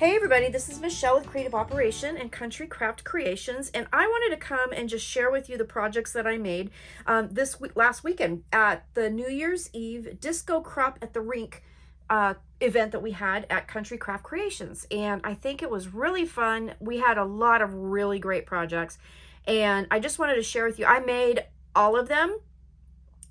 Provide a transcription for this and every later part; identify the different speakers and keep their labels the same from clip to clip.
Speaker 1: Hey everybody, this is Michelle with Creative Operation and Country Craft Creations, and I wanted to come and just share with you the projects that I made last weekend at the New Year's Eve Disco Crop at the Rink event that we had at Country Craft Creations. And I think it was really fun. We had a lot of really great projects, and I just wanted to share with you. I made all of them,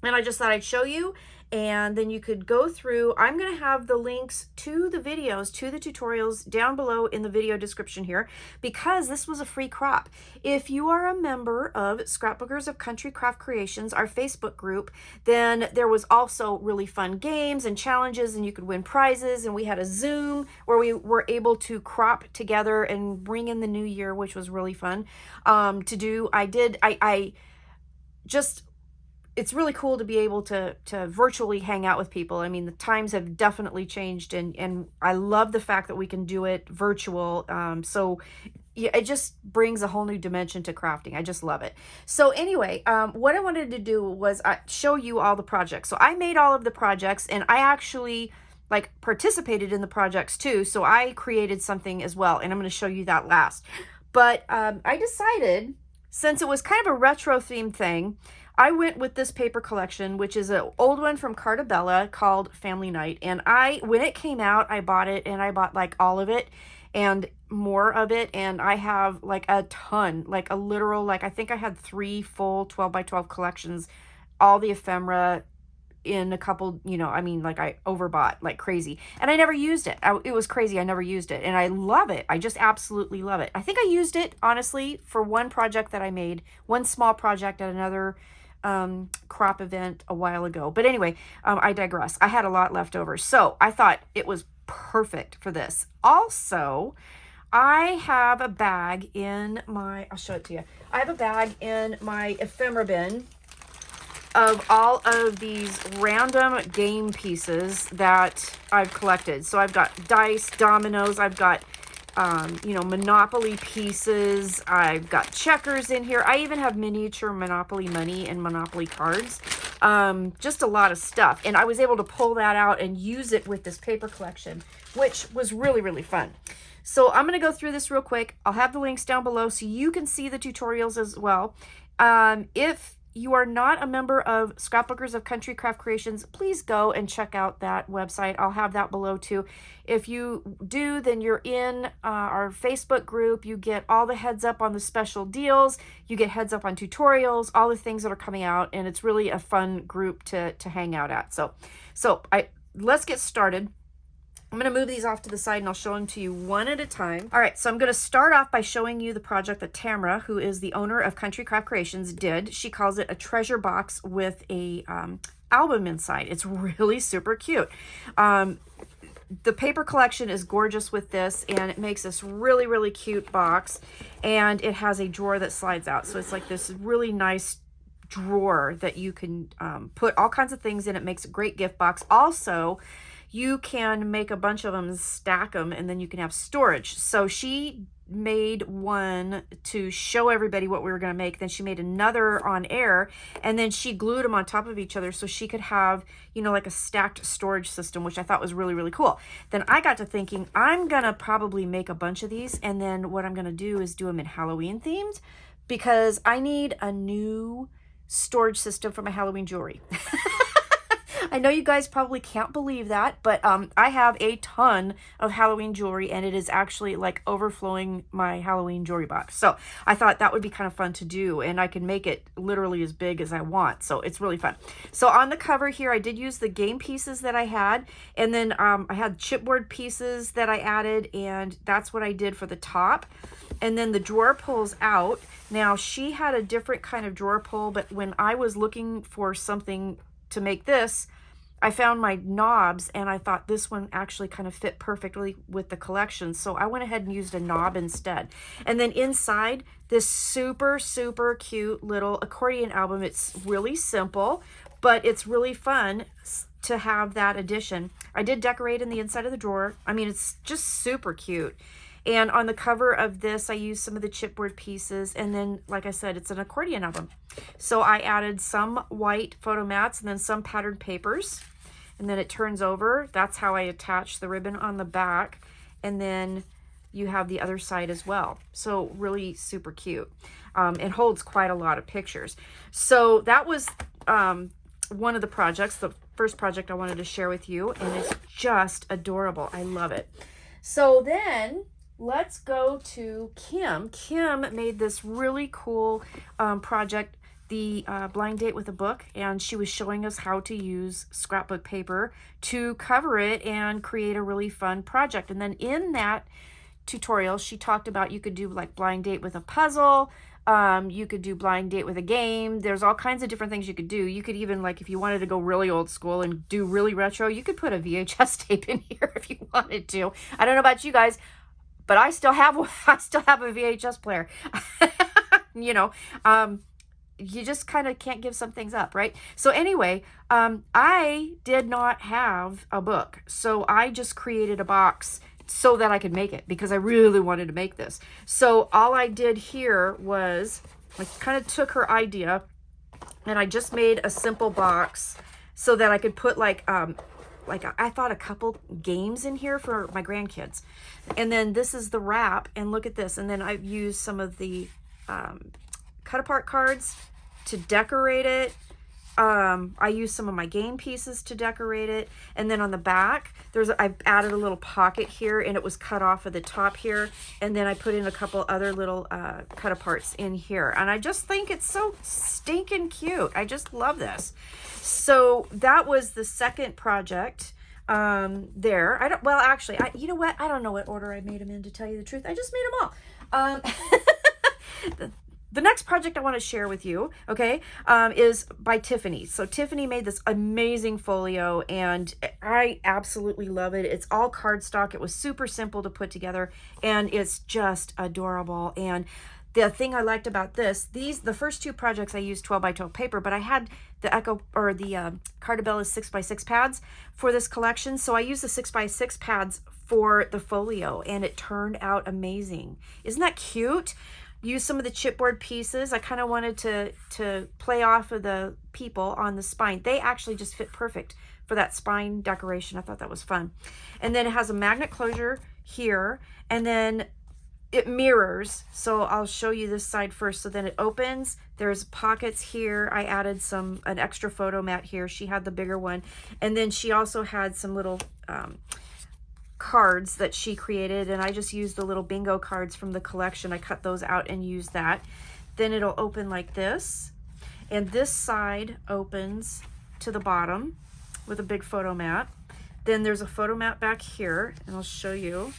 Speaker 1: and I just thought I'd show you, and then you could go through. I'm going to have the links to the videos, to the tutorials down below in the video description here, because this was a free crop. If you are a member of Scrapbookers of Country Craft Creations, our Facebook group, then there was also really fun games and challenges, and you could win prizes, and we had a Zoom where we were able to crop together and bring in the new year, which was really fun to do. It's really cool to be able to virtually hang out with people. I mean, the times have definitely changed, and I love the fact that we can do it virtual. So yeah, it just brings a whole new dimension to crafting. I just love it. So anyway, what I wanted to do was show you all the projects. So I made all of the projects, and I actually participated in the projects too. So I created something as well, and I'm going to show you that last. But I decided, since it was kind of a retro themed thing, I went with this paper collection, which is an old one from Carta Bella called Family Night. And when it came out, I bought it, and I bought all of it and more of it. And I have a ton, a literal, I think I had 3 full 12 by 12 collections, all the ephemera in a couple, I overbought like crazy, and I never used it. It was crazy. I never used it, and I love it. I just absolutely love it. I think I used it, honestly, for one project that I made, one small project at another crop event a while ago. But anyway, I digress. I had a lot left over, so I thought it was perfect for this. Also, I have a bag in my, I'll show it to you. I have a bag in my ephemera bin of all of these random game pieces that I've collected. So I've got dice, dominoes, I've got Monopoly pieces, I've got checkers in here. I even have miniature Monopoly money and Monopoly cards. Just a lot of stuff. And I was able to pull that out and use it with this paper collection, which was really, really fun. So I'm going to go through this real quick. I'll have the links down below so you can see the tutorials as well. If you are not a member of Scrapbookers of Country Craft Creations, please go and check out that website. I'll have that below too. If you do, then you're in our Facebook group. You get all the heads up on the special deals. You get heads up on tutorials, all the things that are coming out, and it's really a fun group to hang out at. So let's get started. I'm going to move these off to the side, and I'll show them to you one at a time. All right, so I'm going to start off by showing you the project that Tamara, who is the owner of Country Craft Creations, did. She calls it a treasure box with a album inside. It's really super cute. The paper collection is gorgeous with this, and it makes this really, really cute box, and it has a drawer that slides out. So it's like this really nice drawer that you can put all kinds of things in. It makes a great gift box. Also, you can make a bunch of them, stack them, and then you can have storage. So she made one to show everybody what we were going to make. Then she made another on air, and then she glued them on top of each other so she could have, like a stacked storage system, which I thought was really, really cool. Then I got to thinking, I'm going to probably make a bunch of these, and then what I'm going to do is do them in Halloween themed, because I need a new storage system for my Halloween jewelry. I know you guys probably can't believe that, but I have a ton of Halloween jewelry, and it is actually overflowing my Halloween jewelry box. So I thought that would be kind of fun to do, and I can make it literally as big as I want. So it's really fun. So on the cover here, I did use the game pieces that I had, and then I had chipboard pieces that I added, and that's what I did for the top. And then the drawer pulls out. Now, she had a different kind of drawer pull, but when I was looking for something to make this, I found my knobs, and I thought this one actually kind of fit perfectly with the collection. So I went ahead and used a knob instead. And then inside, this super, super cute little accordion album. It's really simple, but it's really fun to have that addition. I did decorate in the inside of the drawer. I mean, it's just super cute. And on the cover of this, I used some of the chipboard pieces. And then, like I said, it's an accordion album. So I added some white photo mats and then some patterned papers. And then it turns over. That's how I attach the ribbon on the back. And then you have the other side as well. So really super cute. It holds quite a lot of pictures. So that was one of the projects, the first project I wanted to share with you, and it's just adorable. I love it. So then let's go to Kim. Kim made this really cool project, the blind date with a book, and she was showing us how to use scrapbook paper to cover it and create a really fun project. And then in that tutorial, she talked about you could do like blind date with a puzzle, you could do blind date with a game. There's all kinds of different things you could do. You could even, like, if you wanted to go really old school and do really retro, you could put a VHS tape in here if you wanted to. I don't know about you guys, but I still have a VHS player. You know, you just kind of can't give some things up, right? So anyway, I did not have a book, so I just created a box so that I could make it, because I really wanted to make this. So all I did here was I kind of took her idea and I just made a simple box so that I could put like I thought a couple games in here for my grandkids. And then this is the wrap, and look at this. And then I've used some of the cut apart cards to decorate it. I used some of my game pieces to decorate it. And then on the back, I've added a little pocket here, and it was cut off of the top here. And then I put in a couple other little cut aparts in here. And I just think it's so stinking cute. I just love this. So that was the second project there. You know what? I don't know what order I made them in, to tell you the truth. I just made them all. The next project I want to share with you, okay, is by Tiffany. So Tiffany made this amazing folio, and I absolutely love it. It's all cardstock. It was super simple to put together, and it's just adorable. And the thing I liked about this, the first two projects I used 12 by 12 paper, but I had the Cartabella 6x6 pads for this collection. So I used the 6x6 pads for the folio, and it turned out amazing. Isn't that cute? Use some of the chipboard pieces. I kind of wanted to play off of the people on the spine. They actually just fit perfect for that spine decoration. I thought that was fun. And then it has a magnet closure here, and then it mirrors. So I'll show you this side first. So then it opens. There's pockets here. I added an extra photo mat here. She had the bigger one. And then she also had some little cards that she created, and I just used the little bingo cards from the collection. I cut those out and used that. Then it'll open like this, and this side opens to the bottom with a big photo mat. Then there's a photo mat back here, and I'll show you.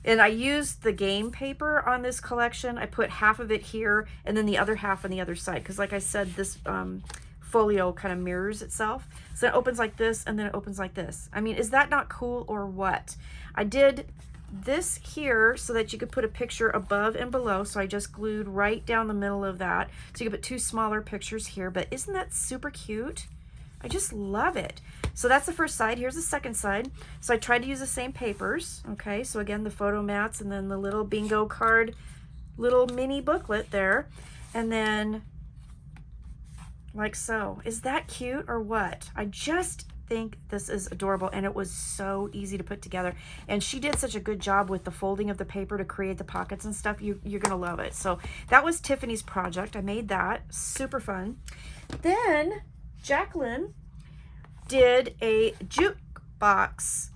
Speaker 1: And I used the game paper on this collection. I put half of it here and then the other half on the other side, because like I said, this folio kind of mirrors itself. So it opens like this, and then it opens like this. I mean, is that not cool or what? I did this here so that you could put a picture above and below. So I just glued right down the middle of that. So you could put two smaller pictures here, but isn't that super cute? I just love it. So that's the first side. Here's the second side. So I tried to use the same papers. Okay, so again, the photo mats, and then the little bingo card, little mini booklet there. And then like so. Is that cute or what? I just think this is adorable, and it was so easy to put together. And she did such a good job with the folding of the paper to create the pockets and stuff. You're gonna love it. So that was Tiffany's project. I made that. Super fun. Then Jacqueline did a jukebox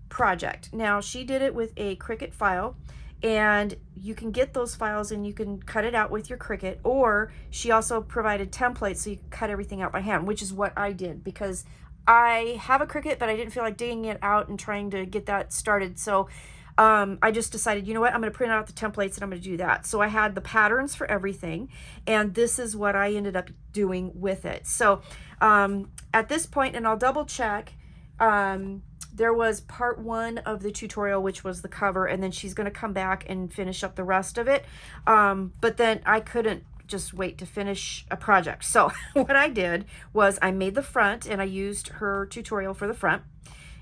Speaker 1: project. Now she did it with a Cricut file, and you can get those files and you can cut it out with your Cricut, or she also provided templates so you can cut everything out by hand, which is what I did, because I have a Cricut, but I didn't feel like digging it out and trying to get that started. So I just decided, you know what, I'm going to print out the templates and I'm going to do that. So I had the patterns for everything, and this is what I ended up doing with it. So at this point, and I'll double check, there was part one of the tutorial, which was the cover, and then she's going to come back and finish up the rest of it. But then I couldn't just wait to finish a project. So what I did was I made the front, and I used her tutorial for the front.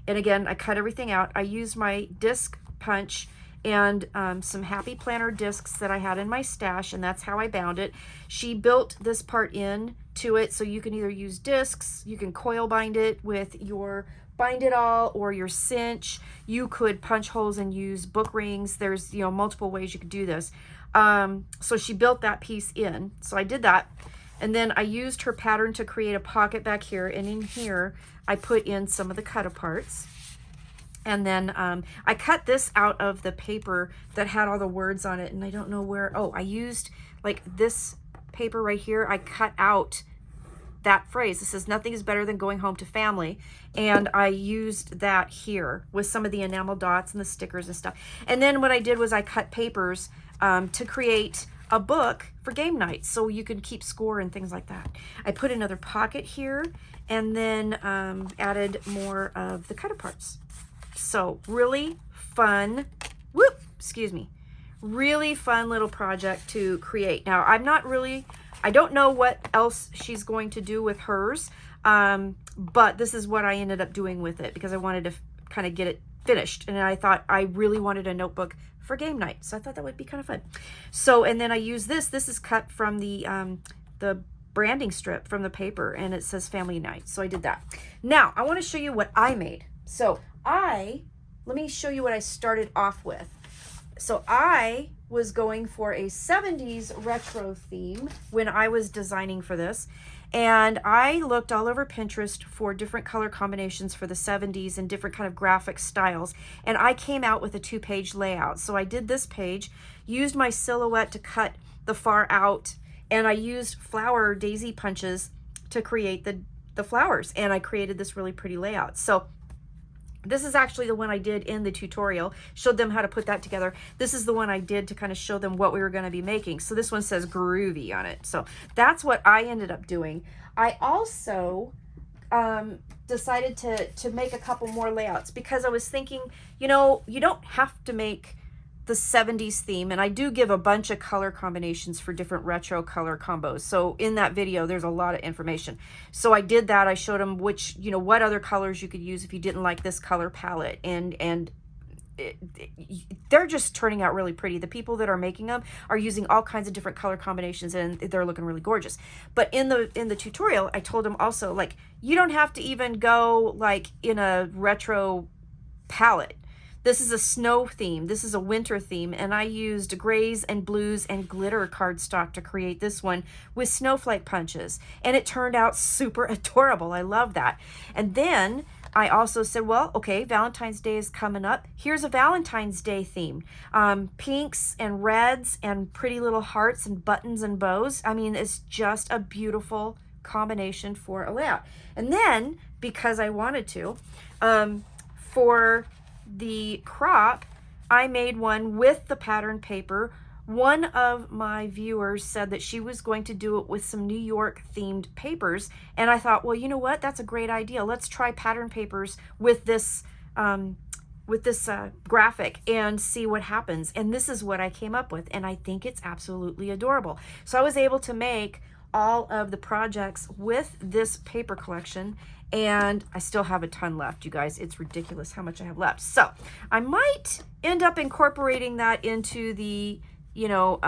Speaker 1: And again, I cut everything out. I used my disc punch and some Happy Planner discs that I had in my stash, and that's how I bound it. She built this part in to it, so you can either use discs, you can coil bind it with your Bind It All or your cinch. You could punch holes and use book rings. There's, you know, multiple ways you could do this. So she built that piece in. So I did that. And then I used her pattern to create a pocket back here. And in here, I put in some of the cut aparts. And then I cut this out of the paper that had all the words on it. And I don't know where, oh, I used like this paper right here. I cut out that phrase. It says, nothing is better than going home to family. And I used that here with some of the enamel dots and the stickers and stuff. And then what I did was I cut papers to create a book for game night, so you can keep score and things like that. I put another pocket here and then added more of the cut aparts. So really fun, whoop, excuse me, really fun little project to create. Now I don't know what else she's going to do with hers, but this is what I ended up doing with it because I wanted to kind of get it finished. And I thought I really wanted a notebook for game night. So I thought that would be kind of fun. So, and then I use this. This is cut from the branding strip from the paper, and it says family night. So I did that. Now I want to show you what I made. So let me show you what I started off with. So I was going for a 70s retro theme when I was designing for this. And I looked all over Pinterest for different color combinations for the 70s and different kind of graphic styles. And I came out with a 2-page layout. So I did this page, used my silhouette to cut the far out, and I used flower daisy punches to create the flowers. And I created this really pretty layout. So this is actually the one I did in the tutorial, showed them how to put that together. This is the one I did to kind of show them what we were going to be making. So this one says groovy on it. So that's what I ended up doing. I also decided to make a couple more layouts because I was thinking, you know, you don't have to make the 70s theme, and I do give a bunch of color combinations for different retro color combos. So in that video, there's a lot of information. So I did that. I showed them which, you know, what other colors you could use if you didn't like this color palette, and they're just turning out really pretty. The people that are making them are using all kinds of different color combinations, and they're looking really gorgeous. But in the tutorial, I told them also, like, you don't have to even go like in a retro palette. This is a snow theme. This is a winter theme. And I used grays and blues and glitter cardstock to create this one with snowflake punches. And it turned out super adorable. I love that. And then I also said, well, okay, Valentine's Day is coming up. Here's a Valentine's Day theme. Pinks and reds and pretty little hearts and buttons and bows. I mean, it's just a beautiful combination for a layout. And then, because I wanted to, for the crop, I made one with the pattern paper. One of my viewers said that she was going to do it with some New York themed papers, and I thought, well, you know what, that's a great idea. Let's try pattern papers with this graphic and see what happens. And this is what I came up with, and I think it's absolutely adorable. So I was able to make all of the projects with this paper collection, and I still have a ton left, you guys. It's ridiculous how much I have left. So I might end up incorporating that into the, you know,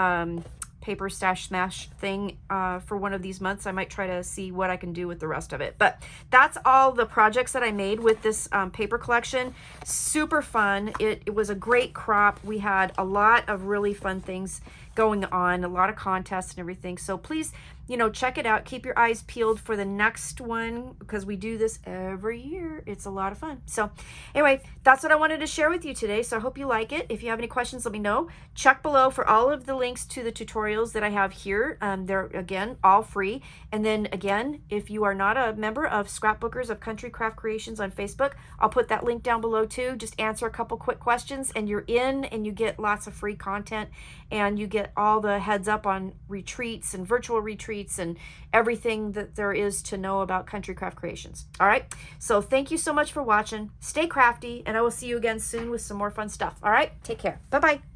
Speaker 1: paper stash smash thing for one of these months. I might try to see what I can do with the rest of it. But that's all the projects that I made with this paper collection. Super fun. It was a great crop. We had a lot of really fun things going on, a lot of contests and everything. So please, you know, check it out. Keep your eyes peeled for the next one because we do this every year. It's a lot of fun. So anyway, that's what I wanted to share with you today. So I hope you like it. If you have any questions, let me know. Check below for all of the links to the tutorials that I have here. They're, again, all free. And then again, if you are not a member of Scrapbookers of Country Craft Creations on Facebook, I'll put that link down below too. Just answer a couple quick questions and you're in, and you get lots of free content, and you get all the heads up on retreats and virtual retreats and everything that there is to know about Country Craft Creations. All right. So thank you so much for watching. Stay crafty, and I will see you again soon with some more fun stuff. All right. Take care. Bye-bye.